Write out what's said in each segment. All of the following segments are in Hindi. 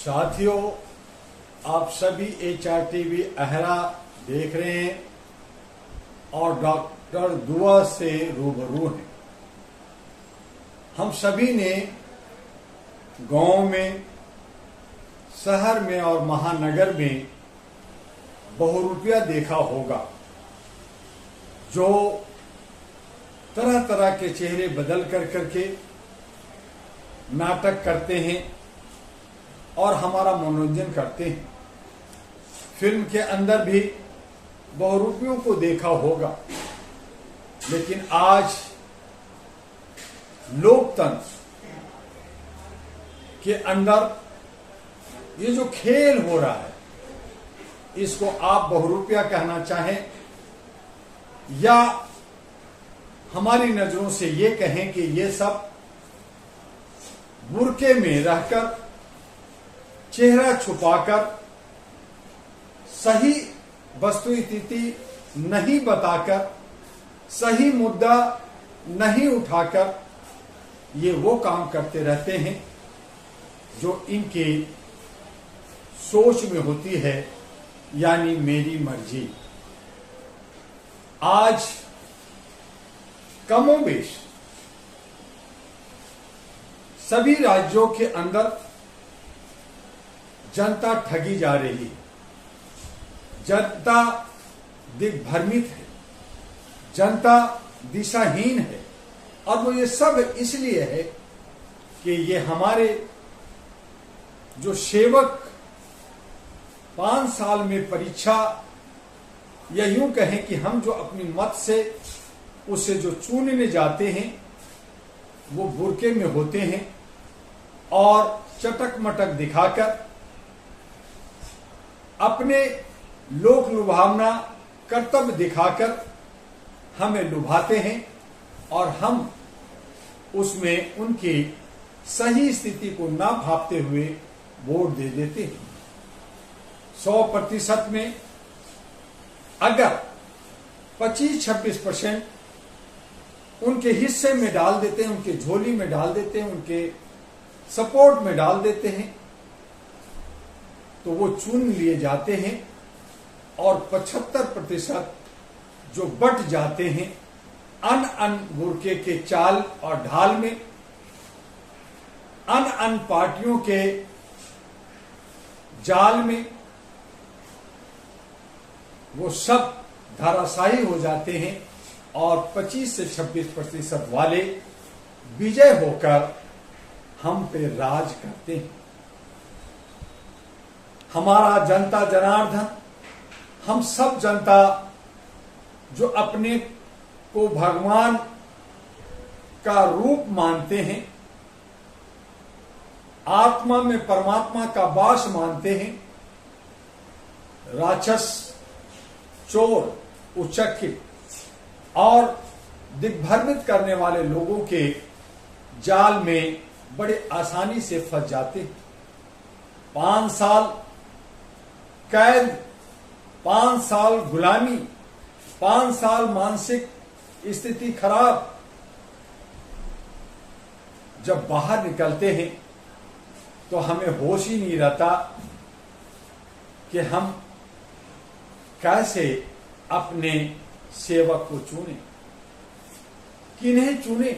साथियों, आप सभी HRTV अहरा देख रहे हैं और डॉक्टर दुआ से रूबरू हैं। हम सभी ने गांव में, शहर में और महानगर में बहुरूपिया देखा होगा, जो तरह तरह के चेहरे बदल करके नाटक करते हैं और हमारा मनोरंजन करते हैं। फिल्म के अंदर भी बहुरूपियों को देखा होगा, लेकिन आज लोकतंत्र के अंदर ये जो खेल हो रहा है, इसको आप बहुरूपिया कहना चाहें या हमारी नजरों से ये कहें कि ये सब बुर्के में रहकर, चेहरा छुपाकर, सही वस्तु स्थिति नहीं बताकर, सही मुद्दा नहीं उठाकर ये वो काम करते रहते हैं जो इनके सोच में होती है, यानी मेरी मर्जी। आज कमोबेश सभी राज्यों के अंदर जनता ठगी जा रही है, जनता दिग्भ्रमित है, जनता दिशाहीन है। और वो ये सब इसलिए है कि ये हमारे जो सेवक 5 साल में परीक्षा, या यूं कहें कि हम जो अपनी मत से उसे जो चुनने जाते हैं, वो बुर्के में होते हैं और चटक मटक दिखाकर अपने लोक लुभावना कर्तव्य दिखाकर हमें लुभाते हैं और हम उसमें उनकी सही स्थिति को ना भांपते हुए वोट दे देते हैं। 100% में अगर 25-26% उनके हिस्से में डाल देते हैं, उनके झोली में डाल देते हैं, उनके सपोर्ट में डाल देते हैं, तो वो चुन लिए जाते हैं और 75% जो बट जाते हैं अन बुर्के के चाल और ढाल में, अन पार्टियों के जाल में, वो सब धराशायी हो जाते हैं और 25 से 26% वाले विजय होकर हम पे राज करते हैं। हमारा जनता जनार्दन, हम सब जनता जो अपने को भगवान का रूप मानते हैं, आत्मा में परमात्मा का वास मानते हैं, राक्षस, चोर, उचक्की और दिग्भ्रमित करने वाले लोगों के जाल में बड़े आसानी से फंस जाते हैं। 5 साल कैद, 5 साल गुलामी, 5 साल मानसिक स्थिति खराब, जब बाहर निकलते हैं तो हमें होश ही नहीं रहता कि हम कैसे अपने सेवक को चुने, किन्हें चुने,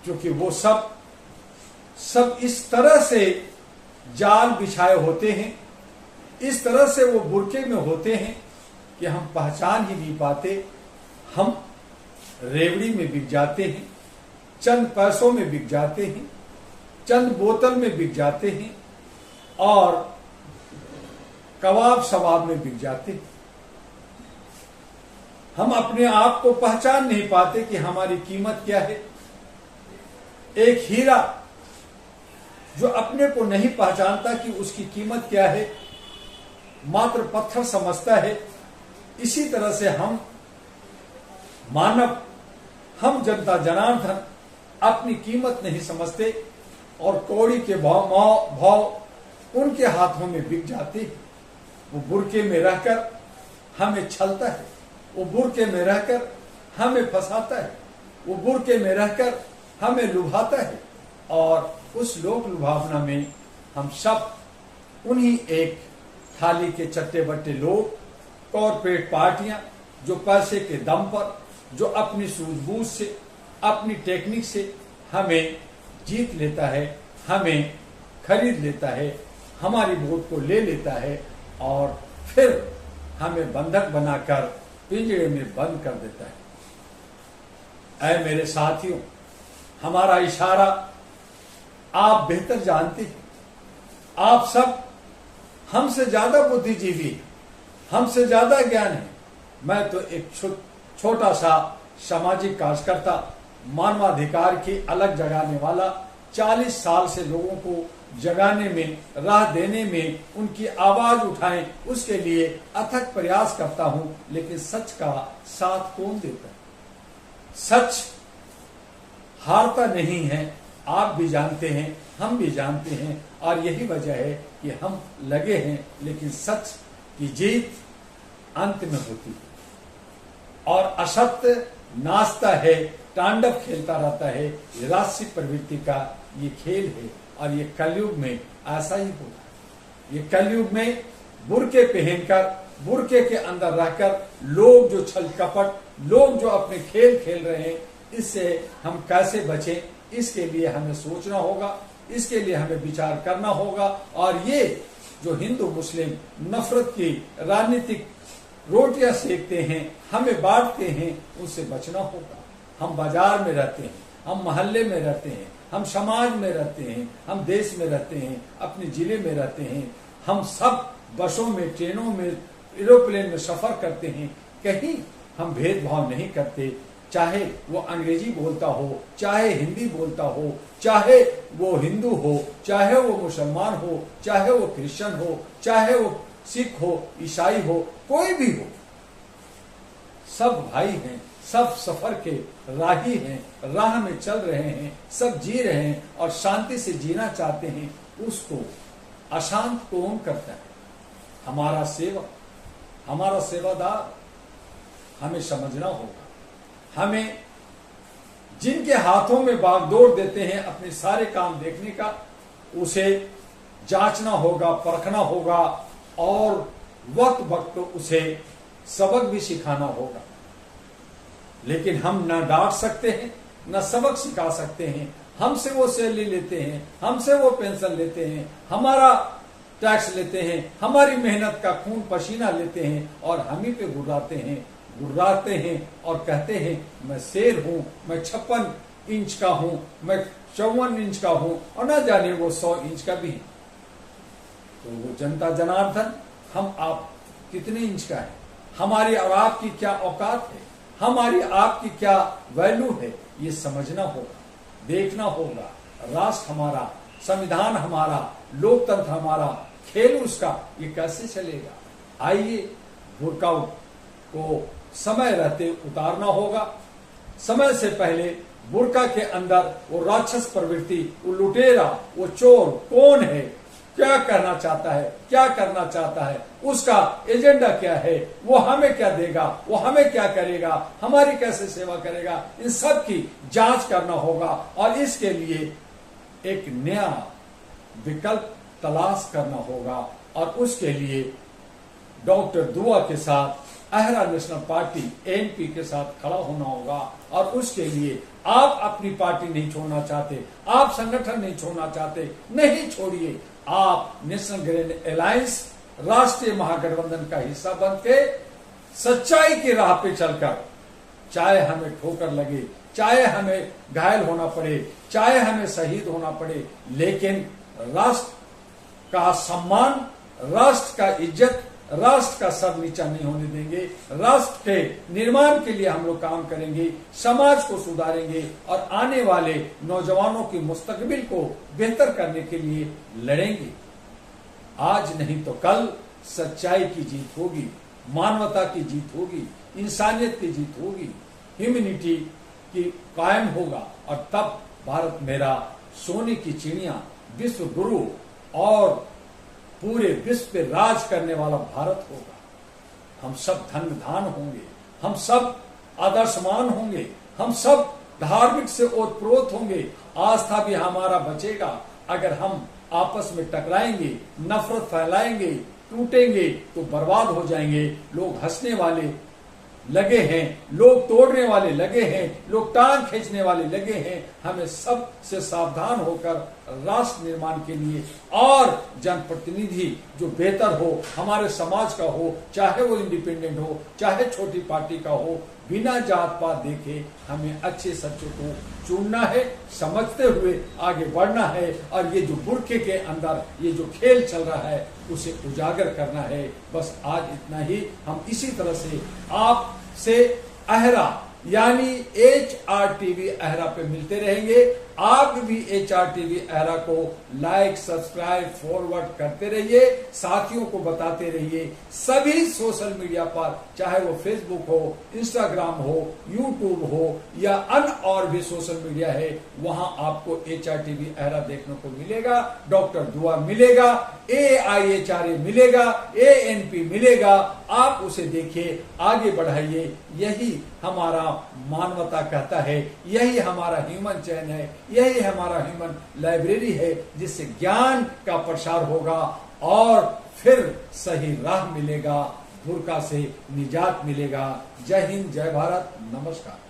क्योंकि वो सब इस तरह से जाल बिछाए होते हैं, इस तरह से वो बुर्के में होते हैं कि हम पहचान ही नहीं पाते। हम रेवड़ी में बिक जाते हैं, चंद पैसों में बिक जाते हैं, चंद बोतल में बिक जाते हैं और कबाब शबाब में बिक जाते हैं। हम अपने आप को पहचान नहीं पाते कि हमारी कीमत क्या है। एक हीरा जो अपने को नहीं पहचानता कि उसकी कीमत क्या है, मात्र पत्थर समझता है, इसी तरह से हम मानव, हम जनता जनार्दन अपनी कीमत नहीं समझते और कौड़ी के भाव उनके हाथों में बिक जाते। वो बुर्के में रहकर हमें छलता है, वो बुर्के में रहकर हमें फंसाता है, वो बुर्के में रहकर हमें लुभाता है और उस लोक लुभावना में हम सब उन्हीं एक थाली के चट्टे बट्टे लोग, कॉरपोरेट पार्टियां जो पैसे के दम पर, जो अपनी सूझबूझ से, अपनी टेक्निक से हमें जीत लेता है, हमें खरीद लेता है, हमारी वोट को ले लेता है और फिर हमें बंधक बनाकर पिंजरे में बंद कर देता है। ऐ मेरे साथियों, हमारा इशारा आप बेहतर जानते हैं। आप सब हमसे ज्यादा बुद्धिजीवी हैं, हमसे ज्यादा ज्ञान है। मैं तो एक छोटा सा सामाजिक कार्यकर्ता, मानवाधिकार की अलग जगाने वाला, 40 साल से लोगों को जगाने में, राह देने में, उनकी आवाज उठाएं, उसके लिए अथक प्रयास करता हूं। लेकिन सच का साथ कौन देता है? सच हारता नहीं है, आप भी जानते हैं, हम भी जानते हैं, और यही वजह है कि हम लगे हैं। लेकिन सच की जीत अंत में होती है और असत्य नाचता है, तांडव खेलता रहता है। ये राष्ट्रीय प्रवृत्ति का ये खेल है और ये कलयुग में ऐसा ही होगा। ये कलयुग में बुर्के पहनकर, बुर्के के अंदर रहकर लोग जो छल कपट, लोग जो अपने खेल खेल रहे हैं, इससे हम कैसे बचें, इसके लिए हमें सोचना होगा, इसके लिए हमें विचार करना होगा। और ये जो हिंदू मुस्लिम नफरत की राजनीतिक रोटियां सेकते हैं, हमें बांटते हैं, उससे बचना होगा। हम बाजार में रहते हैं, हम मोहल्ले में रहते हैं, हम समाज में रहते हैं, हम देश में रहते हैं, अपने जिले में रहते हैं। हम सब बसों में, ट्रेनों में, एरोप्लेन में सफर करते हैं। कहीं हम भेदभाव नहीं करते, चाहे वो अंग्रेजी बोलता हो, चाहे हिंदी बोलता हो, चाहे वो हिंदू हो, चाहे वो मुसलमान हो, चाहे वो क्रिश्चियन हो, चाहे वो सिख हो, ईसाई हो, कोई भी हो, सब भाई हैं, सब सफर के राही हैं, राह में चल रहे हैं, सब जी रहे हैं और शांति से जीना चाहते हैं। उसको अशांत कौन करता है? हमारा सेवक, हमारा सेवादार। हमें समझना होगा, हमें जिनके हाथों में बागडोर देते हैं अपने सारे काम देखने का, उसे जांचना होगा, परखना होगा और वक्त वक्त उसे सबक भी सिखाना होगा। लेकिन हम न डांट सकते हैं, न सबक सिखा सकते हैं। हमसे वो सैलरी लेते हैं, हमसे वो पेंशन लेते हैं, हमारा टैक्स लेते हैं, हमारी मेहनत का खून पसीना लेते हैं और हम ही पे गुर्राते हैं और कहते हैं मैं शेर हूं, मैं 56 इंच का हूं, मैं 54 इंच का हूं, और न जाने वो 100 इंच का भी है। तो वो जनता जनार्दन, हम आप कितने इंच का है? हमारी और आपकी क्या औकात है? हमारी आपकी क्या वैल्यू है? ये समझना होगा, देखना होगा। राष्ट्र हमारा, संविधान हमारा, लोकतंत्र हमारा, खेल उसका, ये कैसे चलेगा? आइए, बुर्का को समय रहते उतारना होगा। समय से पहले बुर्का के अंदर वो राक्षस प्रवृत्ति, वो लुटेरा, वो चोर कौन है, क्या करना चाहता है, क्या करना चाहता है, उसका एजेंडा क्या है, वो हमें क्या देगा, वो हमें क्या करेगा, हमारी कैसे सेवा करेगा, इन सब की जांच करना होगा। और इसके लिए एक नया विकल्प तलाश करना होगा और उसके लिए डॉक्टर दुआ के साथ, अहरा नेशनल पार्टी एनपी के साथ खड़ा होना होगा। और उसके लिए आप अपनी पार्टी नहीं छोड़ना चाहते, आप संगठन नहीं छोड़ना चाहते, नहीं छोड़िए। आप नेशनल ग्रीन अलायंस, राष्ट्रीय महागठबंधन का हिस्सा बन के सच्चाई की राह पे चलकर, चाहे हमें ठोकर लगे, चाहे हमें घायल होना पड़े, चाहे हमें शहीद होना पड़े, लेकिन राष्ट्र का सम्मान, राष्ट्र का इज्जत, राष्ट्र का सर नीचा नहीं होने देंगे। राष्ट्र के निर्माण के लिए हम लोग काम करेंगे, समाज को सुधारेंगे और आने वाले नौजवानों की मुस्तकबिल को बेहतर करने के लिए लड़ेंगे। आज नहीं तो कल सच्चाई की जीत होगी, मानवता की जीत होगी, इंसानियत की जीत होगी, ह्यूमैनिटी की कायम होगा। और तब भारत मेरा, सोने की चिड़िया, विश्व गुरु और पूरे विश्व पे राज करने वाला भारत होगा। हम सब धन धान होंगे, हम सब आदर्शमान होंगे, हम सब धार्मिक से ओतप्रोत होंगे। आस्था भी हमारा बचेगा अगर हम आपस में टकराएंगे, नफरत फैलाएंगे, टूटेंगे तो बर्बाद हो जाएंगे। लोग हंसने वाले लगे हैं, लोग तोड़ने वाले लगे हैं, लोग टांग खींचने वाले लगे हैं। हमें सब से सावधान होकर राष्ट्र निर्माण के लिए और जनप्रतिनिधि जो बेहतर हो, हमारे समाज का हो, चाहे वो इंडिपेंडेंट हो, चाहे छोटी पार्टी का हो, बिना जात पात देखे हमें अच्छे सच्चों को चुनना है, समझते हुए आगे बढ़ना है। और ये जो बुर्के के अंदर ये जो खेल चल रहा है उसे उजागर करना है। बस आज इतना ही। हम इसी तरह से आपसे अहरा यानी HRTV अहरा पे मिलते रहेंगे। आप भी HRTV अहरा को लाइक, सब्सक्राइब, फॉरवर्ड करते रहिए, साथियों को बताते रहिए। सभी सोशल मीडिया पर, चाहे वो फेसबुक हो, इंस्टाग्राम हो, यूट्यूब हो या अन्य और भी सोशल मीडिया है, वहां आपको HRTV अहरा देखने को मिलेगा। डॉक्टर दुआ मिलेगा, AIHRA मिलेगा, ANP मिलेगा। आप उसे देखिए, आगे बढ़ाइए। यही हमारा मानवता कहता है, यही हमारा ह्यूमन चैन है, यही हमारा ह्यूमन लाइब्रेरी है, जिससे ज्ञान का प्रसार होगा और फिर सही राह मिलेगा, बुर्का से निजात मिलेगा। जय हिंद, जय भारत, नमस्कार।